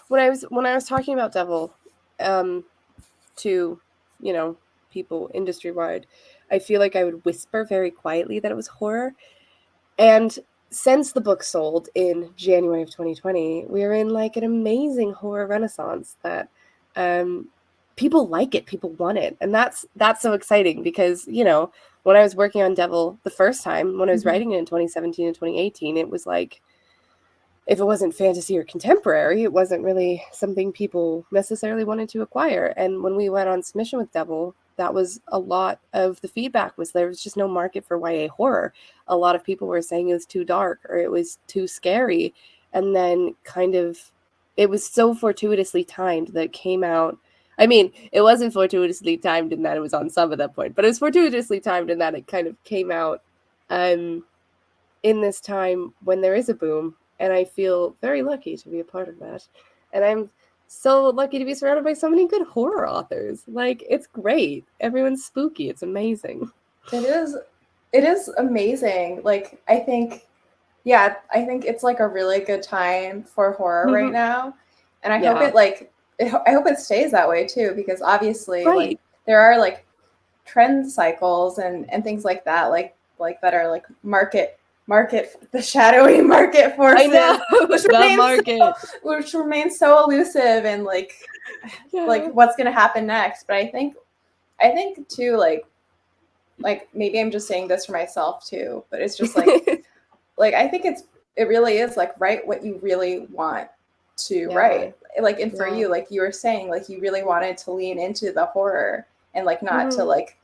when I was talking about Devil to, you know, people industry-wide, I feel like I would whisper very quietly that it was horror. And since the book sold in January of 2020, we're in like an amazing horror renaissance that people like it, people want it. And that's so exciting because, you know, when I was working on Devil the first time, when I was writing it in 2017 and 2018, it was like, if it wasn't fantasy or contemporary, it wasn't really something people necessarily wanted to acquire. And when we went on submission with Devil, that was a lot of the feedback, was there was just no market for YA horror. A lot of people were saying it was too dark or it was too scary. And then kind of, it was so fortuitously timed that it came out. I mean, it wasn't fortuitously timed in that it was on sub at that point, but it was fortuitously timed in that it kind of came out in this time when there is a boom. And I feel very lucky to be a part of that. And I'm so lucky to be surrounded by so many good horror authors. Like, it's great. Everyone's spooky. It's amazing. It is amazing. Like, I think it's like a really good time for horror right now. And I hope it stays that way too, because obviously like there are like trend cycles and things like that, like that are like market, the shadowy market forces, which remains so elusive and like what's going to happen next. But I think too, like maybe I'm just saying this for myself too, but it's just like, like, I think it really is like, write what you really want to write. Like, and for you, like you were saying, like you really wanted to lean into the horror and like not to like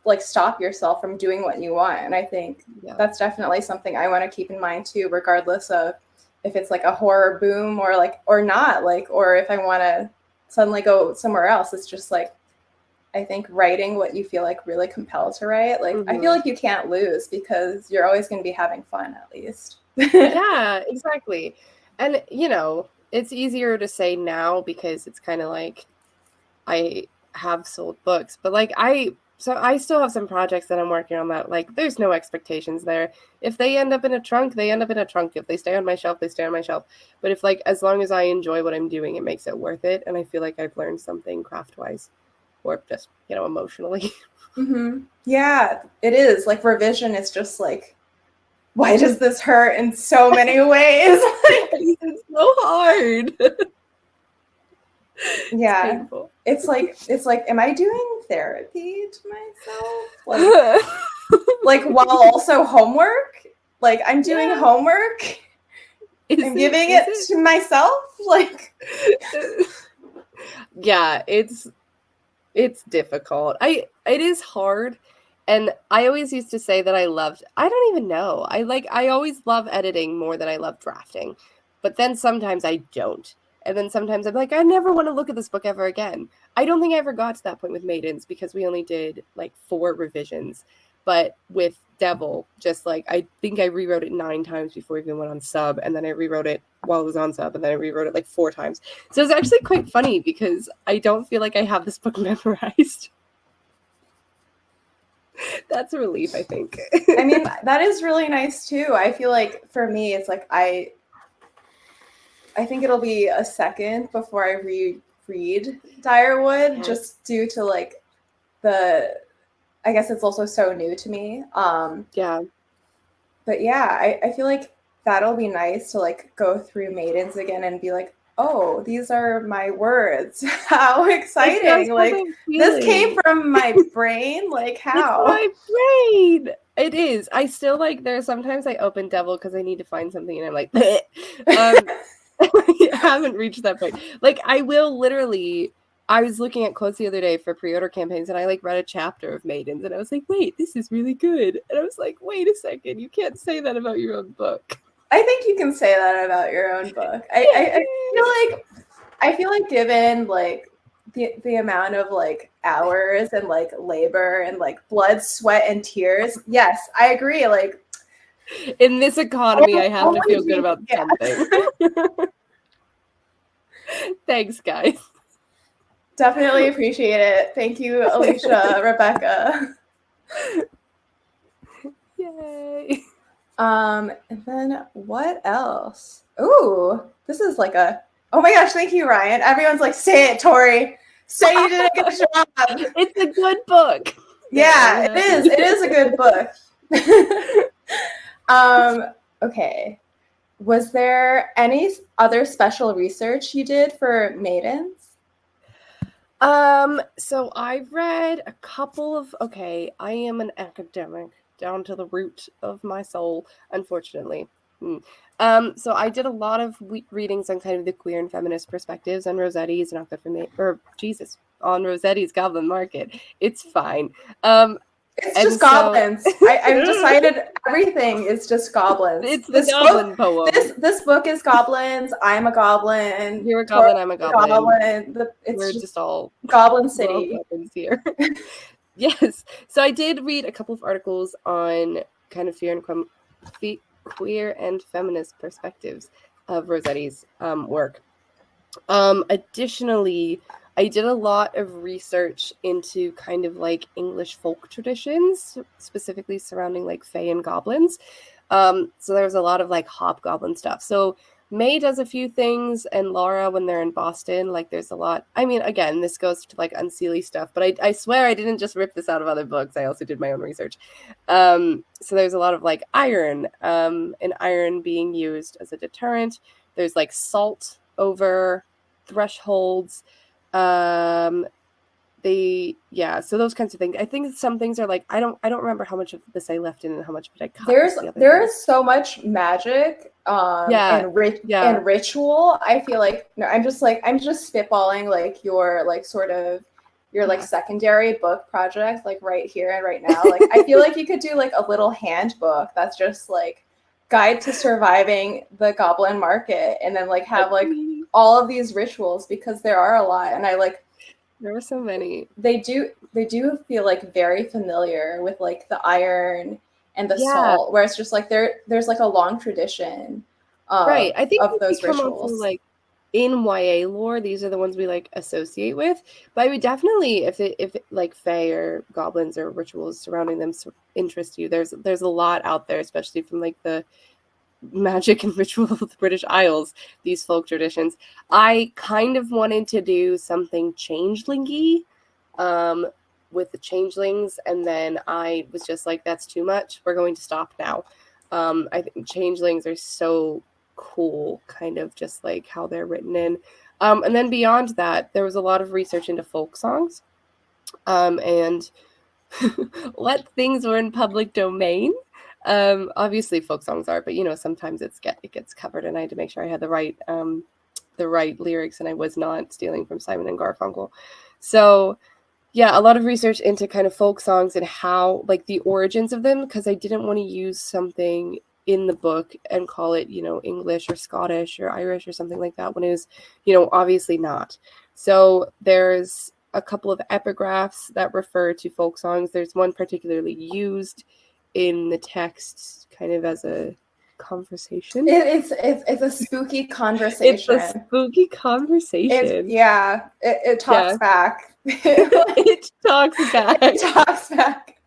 like stop yourself from doing what you want. And I think that's definitely something I want to keep in mind too, regardless of if it's like a horror boom or like, or not, like, or if I want to suddenly go somewhere else. It's just like, I think writing what you feel like really compelled to write. Like, I feel like you can't lose because you're always going to be having fun at least. Yeah, exactly. And, you know, it's easier to say now because it's kind of like I have sold books, but like I still have some projects that I'm working on that like there's no expectations there. If they end up in a trunk, they end up in a trunk. If they stay on my shelf, they stay on my shelf. But if like as long as I enjoy what I'm doing, it makes it worth it. And I feel like I've learned something craft-wise or just, you know, emotionally. Yeah, it is. Like revision is just like, why does this hurt in so many ways? It's so hard. Yeah, it's like, am I doing therapy to myself? Like while also homework? Like I'm doing homework. I'm giving it to myself. Like, yeah, it's difficult. It is hard. And I always used to say that I don't even know. I always love editing more than I love drafting. But then sometimes I don't. And then sometimes I'm like, I never want to look at this book ever again. I don't think I ever got to that point with Maidens because we only did like 4 revisions. But with Devil, just like, I think I rewrote it 9 times before it even went on sub. And then I rewrote it while it was on sub. And then I rewrote it like 4 times. So it's actually quite funny because I don't feel like I have this book memorized. That's a relief, I think. I mean, that is really nice too. I feel like for me, it's like I think it'll be a second before I reread Direwood, just due to like I guess it's also so new to me. Yeah. But yeah, I feel like that'll be nice to like go through Maidens again and be like, oh, these are my words. How exciting. Like this came from my brain. Like how? It's my brain. It is. I still like sometimes I open Devil because I need to find something and I'm like, I haven't reached that point. Like I will literally, I was looking at quotes the other day for pre-order campaigns and I like read a chapter of Maidens and I was like, wait, this is really good. And I was like, wait a second, you can't say that about your own book. I think you can say that about your own book. I feel like given like the amount of like hours and like labor and like blood, sweat, and tears, yes, I agree. Like in this economy, I have to feel good about something. Thanks, guys. Definitely appreciate it. Thank you, Alicia, Rebecca. Yay. And then what else? Ooh, this is like oh my gosh, thank you, Ryan. Everyone's like, say it, Tori. Say you did a good job. It's a good book. Yeah, it is. It is a good book. Okay. Was there any other special research you did for Maidens? So I've read a couple of, I am an academic down to the root of my soul, unfortunately. So I did a lot of readings on kind of the queer and feminist perspectives on Rossetti's Not Good for Me, on Rossetti's Goblin Market. It's fine. It's just goblins. I've decided everything is just goblins. It's the goblin poem. This book is goblins. I'm a goblin. You're a goblin. I'm a goblin. We're just all Goblin City. Goblins here. Yes. So I did read a couple of articles on kind of queer and feminist perspectives of Rossetti's work. Additionally, I did a lot of research into kind of like English folk traditions, specifically surrounding like fae and goblins. So there's a lot of like hobgoblin stuff. So May does a few things, and Laura, when they're in Boston, like there's a lot. I mean, again, this goes to like unseelie stuff, but I swear I didn't just rip this out of other books. I also did my own research. So there's a lot of like iron, and iron being used as a deterrent. There's like salt over thresholds. So those kinds of things. I think some things are like I don't remember how much of this I left in and how much of it I cut. There's so much magic and ritual. I feel like I'm just spitballing like your like sort of your like secondary book project, like right here and right now. Like I feel like you could do like a little handbook that's just like guide to surviving the goblin market, and then like have like all of these rituals, because there are a lot, and I like there were so many. They do feel like very familiar with like the iron and the salt, where it's just like there's like a long tradition right. I think of those rituals. Also, like in YA lore, these are the ones we like associate with. But I would definitely, if like fae or goblins or rituals surrounding them interest you, there's a lot out there, especially from like the magic and ritual of the British Isles, these folk traditions. I kind of wanted to do something changeling-y with the changelings, and then I was just like, that's too much. We're going to stop now. I think changelings are so cool, kind of just like how they're written in. And then beyond that, there was a lot of research into folk songs. And what things were in public domain. Obviously folk songs are, but you know, sometimes it gets covered, and I had to make sure I had the right lyrics, and I was not stealing from Simon and Garfunkel. So yeah, a lot of research into kind of folk songs and how, like, the origins of them, because I didn't want to use something in the book and call it, you know, English or Scottish or Irish or something like that, when it was, you know, obviously not. So there's a couple of epigraphs that refer to folk songs. There's one particularly used in the text kind of as a conversation. It's a spooky conversation. It's a spooky conversation. It talks back. It talks back. It talks back.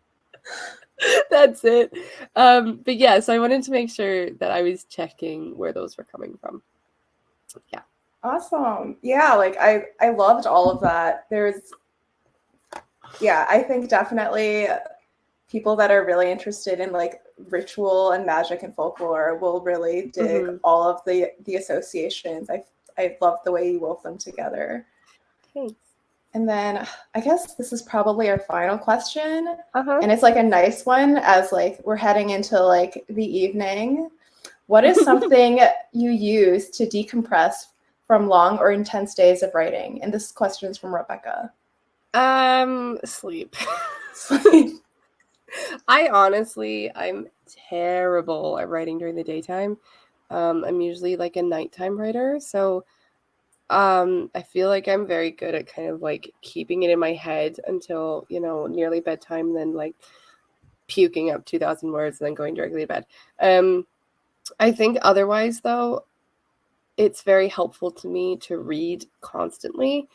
That's it. But yeah, so I wanted to make sure that I was checking where those were coming from. Yeah. Awesome. Yeah, like I loved all of that. I think definitely people that are really interested in like ritual and magic and folklore will really dig all of the associations. I love the way you wove them together. Thanks. And then I guess this is probably our final question. And it's like a nice one, as like we're heading into like the evening. What is something you use to decompress from long or intense days of writing? And this question is from Rebecca. Sleep. I'm terrible at writing during the daytime. I'm usually like a nighttime writer, so I feel like I'm very good at kind of like keeping it in my head until, you know, nearly bedtime, then like puking up 2,000 words and then going directly to bed. I think otherwise, though, it's very helpful to me to read constantly.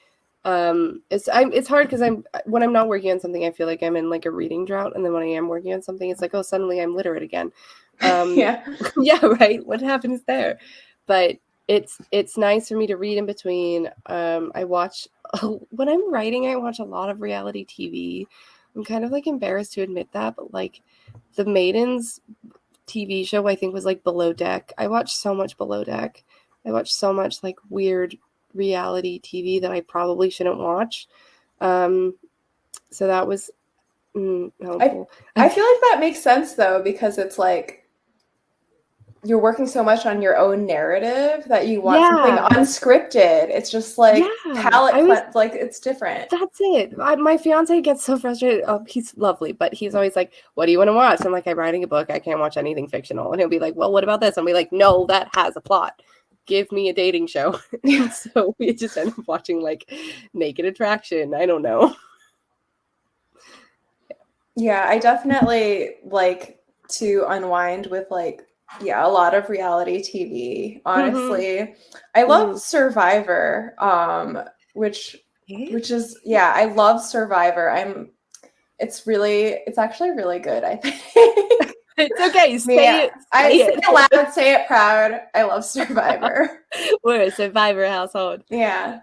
It's hard because when I'm not working on something, I feel like I'm in like a reading drought, and then when I am working on something, it's like, oh, suddenly I'm literate again. Yeah, right. What happens there? But it's nice for me to read in between. I watch when I'm writing, I watch a lot of reality TV. I'm kind of like embarrassed to admit that, but like the Maidens TV show, I think, was like Below Deck. I watched so much Below Deck. I watched so much like weird reality TV that I probably shouldn't watch. So that was helpful. I feel like that makes sense though, because it's like you're working so much on your own narrative that you want something unscripted. It's just like like it's different. That's it. My fiance gets so frustrated. Oh, he's lovely, but he's always like, what do you want to watch? I'm like, I'm writing a book. I can't watch anything fictional. And he'll be like, well, what about this? I'll be like, no, that has a plot. Give me a dating show. So we just end up watching like Naked Attraction. I don't know. Yeah, I definitely like to unwind with like, a lot of reality TV, honestly. I love Survivor, which is, I love Survivor. It's actually really good, I think. It's okay. Say it loud, say it proud. I love Survivor. We're a Survivor household. Yeah.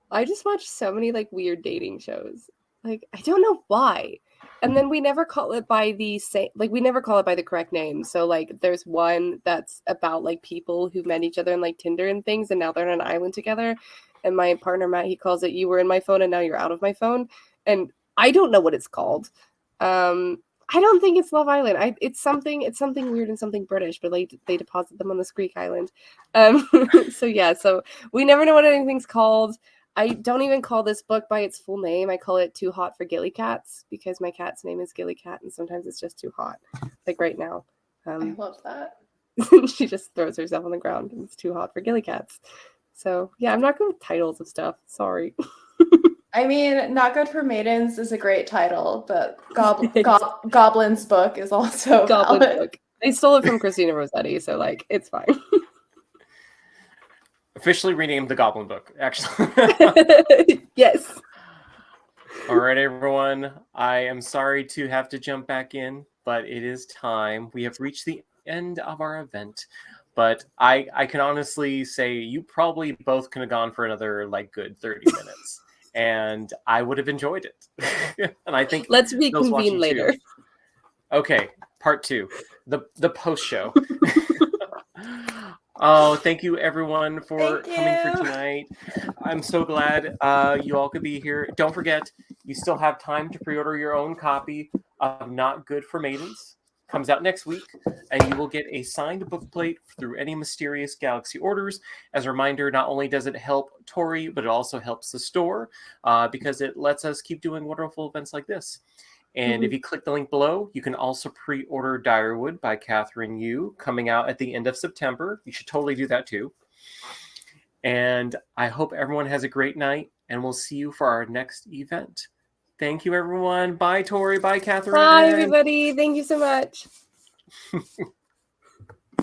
I just watch so many like weird dating shows. Like, I don't know why. And then we never call it by the same, like we never call it by the correct name. So like there's one that's about like people who met each other in like Tinder and things, and now they're on an island together. And my partner Matt, he calls it "You were in my phone and now you're out of my phone." And I don't know what it's called. I don't think it's Love Island. It's something weird and something British, but like they deposit them on this Greek island. So we never know what anything's called. I don't even call this book by its full name. I call it Too Hot for Gilly Cats because my cat's name is Gilly Cat, and sometimes it's just too hot. Like right now. I love that. She just throws herself on the ground and it's too hot for Gilly Cats. So yeah, I'm not good with titles of stuff. Sorry. I mean, Not Good for Maidens is a great title, but Goblin's book is also Goblin's valid. book. They stole it from Christina Rossetti, so like it's fine. Officially renamed the Goblin Book, actually. Yes. All right, everyone. I am sorry to have to jump back in, but it is time. We have reached the end of our event. But I can honestly say you probably both could have gone for another like good 30 minutes. And I would have enjoyed it. And I think Let's those watching reconvene later. too. Okay, part 2, the post show. Oh, thank you everyone for coming for tonight. I'm so glad you all could be here. Don't forget, you still have time to pre-order your own copy of Not Good for Maidens. Comes out next week, and you will get a signed bookplate through any mysterious Galaxy orders. As a reminder, not only does it help Tori, but it also helps the store because it lets us keep doing wonderful events like this. And if you click the link below, you can also pre-order Direwood by Catherine Yu, coming out at the end of September. You should totally do that too. And I hope everyone has a great night, and we'll see you for our next event. Thank you, everyone. Bye, Tori. Bye, Catherine. Bye, everybody. Thank you so much.